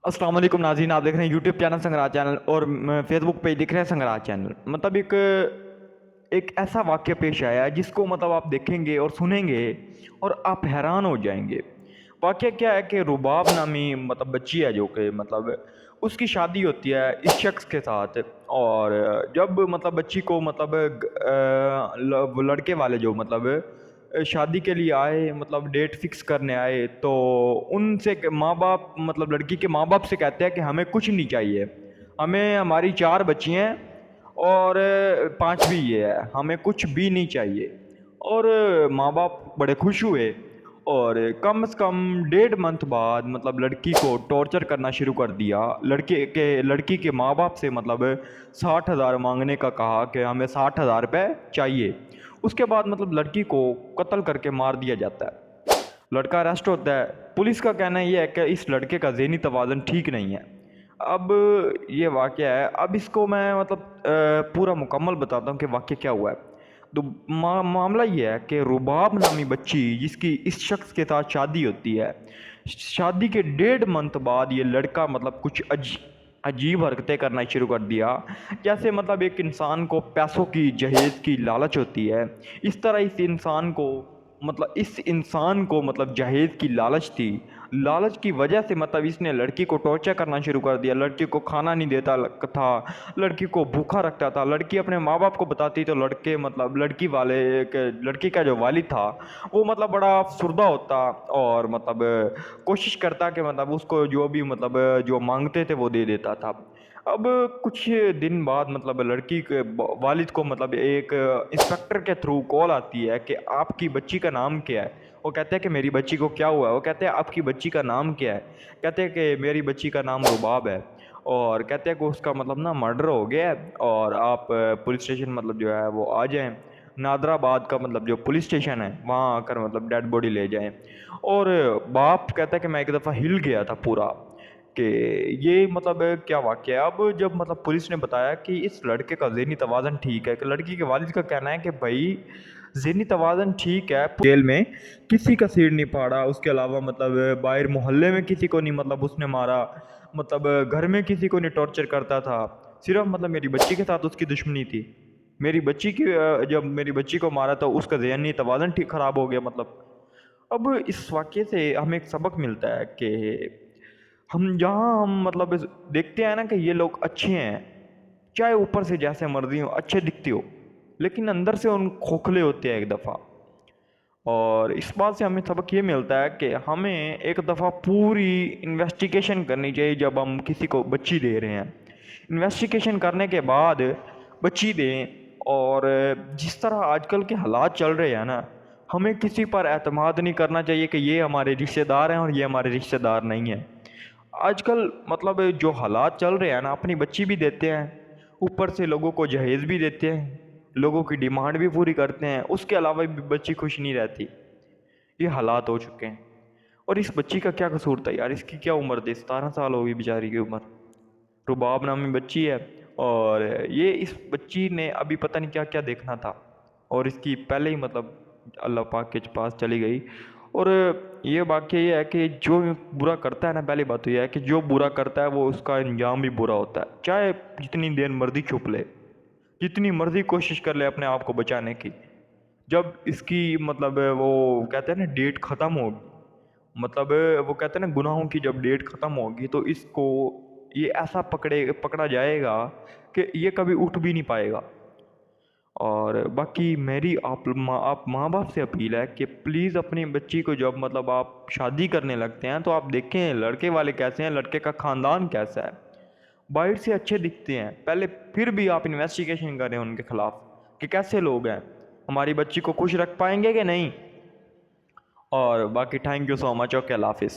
अस्सलाम वालेकुम नाज़रीन, आप देख रहे हैं यूट्यूब चैनल संग्राह चैनल और फेसबुक पेज दिख रहे हैं संग्राह चैनल। मतलब एक ऐसा वाक़या पेश आया है जिसको मतलब आप देखेंगे और सुनेंगे और आप हैरान हो जाएंगे। वाक़या क्या है कि रुबाब नामी मतलब बच्ची है जो कि मतलब उसकी शादी होती है इस शख्स के साथ। और जब मतलब बच्ची को मतलब वो लड़के वाले जो मतलब शादी के लिए आए, मतलब डेट फिक्स करने आए, तो उनसे माँ बाप मतलब लड़की के माँ बाप से कहते हैं कि हमें कुछ नहीं चाहिए, हमें हमारी 4 बच्ची हैं और 5वीं ये है, हमें कुछ भी नहीं चाहिए। और माँ बाप बड़े खुश हुए और कम से कम 1.5 मंथ बाद मतलब लड़की को टॉर्चर करना शुरू कर दिया। लड़की के माँ बाप से मतलब 60,000 मांगने का कहा कि हमें 60,000 रुपये चाहिए। उसके बाद मतलब लड़की को कत्ल करके मार दिया जाता है। लड़का अरेस्ट होता है। पुलिस का कहना ये है कि इस लड़के का ज़हनी तवाज़ुन ठीक नहीं है। अब ये वाक़या है, अब इसको मैं मतलब पूरा मुकम्मल बताता हूँ कि वाक़या क्या हुआ है। तो मामला ये है कि रुबाब नामी बच्ची जिसकी इस शख्स के साथ शादी होती है, शादी के 1.5 मंथ बाद ये लड़का मतलब कुछ अजीब हरकतें करना शुरू कर दिया। जैसे मतलब एक इंसान को पैसों की जहेज़ की लालच होती है, इस तरह इस इंसान को मतलब जहेज़ की लालच थी। लालच की वजह से मतलब इसने लड़की को टॉर्चर करना शुरू कर दिया। लड़की को खाना नहीं देता था, लड़की को भूखा रखता था। लड़की अपने माँ बाप को बताती तो लड़की का जो वालिद था वो मतलब बड़ा अफसरदा होता और मतलब कोशिश करता कि मतलब उसको जो भी मतलब जो मांगते थे वो दे देता था। अब कुछ दिन बाद मतलब लड़की के वालिद को मतलब एक इंस्पेक्टर के थ्रू कॉल आती है कि आपकी बच्ची का नाम क्या है। वो कहते हैं कि मेरी बच्ची को क्या हुआ है। वो कहते हैं आपकी बच्ची का नाम क्या है। कहते हैं कि मेरी बच्ची का नाम रुबाब है। और कहते हैं कि उसका मतलब ना मर्डर हो गया है और आप पुलिस स्टेशन मतलब जो है वो आ जाएं। नादराबाद का मतलब जो पुलिस स्टेशन है वहाँ आकर मतलब डेड बॉडी ले जाएं। और बाप कहता है कि मैं एक दफ़ा हिल गया था पूरा कि ये मतलब क्या वाक़या है। अब जब मतलब पुलिस ने बताया कि इस लड़के का ज़हनी तवाज़ुन ठीक है, कि लड़की के वालिद का कहना है कि भाई ज़हनी तवाज़ुन ठीक है, जेल में किसी का सिर नहीं फाड़ा, उसके अलावा मतलब बाहर मोहल्ले में किसी को नहीं मतलब उसने मारा, मतलब घर में किसी को नहीं टॉर्चर करता था। सिर्फ मतलब मेरी बच्ची के साथ उसकी दुश्मनी थी। जब मेरी बच्ची को मारा तो उसका ज़हनी तवाज़ुन ठीक ख़राब हो गया मतलब। अब इस वाक़ये से हमें एक सबक मिलता है कि हम मतलब देखते हैं ना कि ये लोग अच्छे हैं, चाहे ऊपर से जैसे मर्जी हो अच्छे दिखते हो, लेकिन अंदर से उन खोखले होते हैं एक दफ़ा। और इस बात से हमें सबक ये मिलता है कि हमें एक दफ़ा पूरी इन्वेस्टिगेशन करनी चाहिए जब हम किसी को बच्ची दे रहे हैं। इन्वेस्टिगेशन करने के बाद बच्ची दें। और जिस तरह आजकल के हालात चल रहे हैं ना, हमें किसी पर एतमाद नहीं करना चाहिए कि ये हमारे रिश्तेदार हैं और ये हमारे रिश्तेदार नहीं हैं। आजकल मतलब जो हालात चल रहे हैं ना, अपनी बच्ची भी देते हैं, ऊपर से लोगों को जहेज़ भी देते हैं, लोगों की डिमांड भी पूरी करते हैं, उसके अलावा भी बच्ची खुश नहीं रहती। ये हालात हो चुके हैं। और इस बच्ची का क्या कसूर था यार, इसकी क्या उम्र थी, 17 साल होगी बेचारी की उम्र। रुबाब नामी बच्ची है। और ये इस बच्ची ने अभी पता नहीं क्या क्या देखना था और इसकी पहले ही मतलब अल्लाह पाक के पास चली गई। और ये वाक़या ये है कि जो बुरा करता है ना, पहली बात तो ये है कि जो बुरा करता है वो उसका अंजाम भी बुरा होता है, चाहे जितनी देर मर्जी छुप ले, जितनी मर्जी कोशिश कर ले अपने आप को बचाने की। जब इसकी मतलब वो कहते हैं ना डेट ख़त्म होगी, मतलब वो कहते हैं ना गुनाहों की जब डेट ख़त्म होगी तो इसको ये ऐसा पकड़ा जाएगा कि ये कभी उठ भी नहीं पाएगा। और बाकी मेरी आप माँ बाप से अपील है कि प्लीज़ अपनी बच्ची को जब मतलब आप शादी करने लगते हैं तो आप देखें लड़के वाले कैसे हैं, लड़के का ख़ानदान कैसा है। बाहर से अच्छे दिखते हैं, पहले फिर भी आप इन्वेस्टिगेशन करें उनके ख़िलाफ़ कि कैसे लोग हैं, हमारी बच्ची को खुश रख पाएंगे कि नहीं। और बाकी thank you so much. Okay, अल्लाह हाफिज़।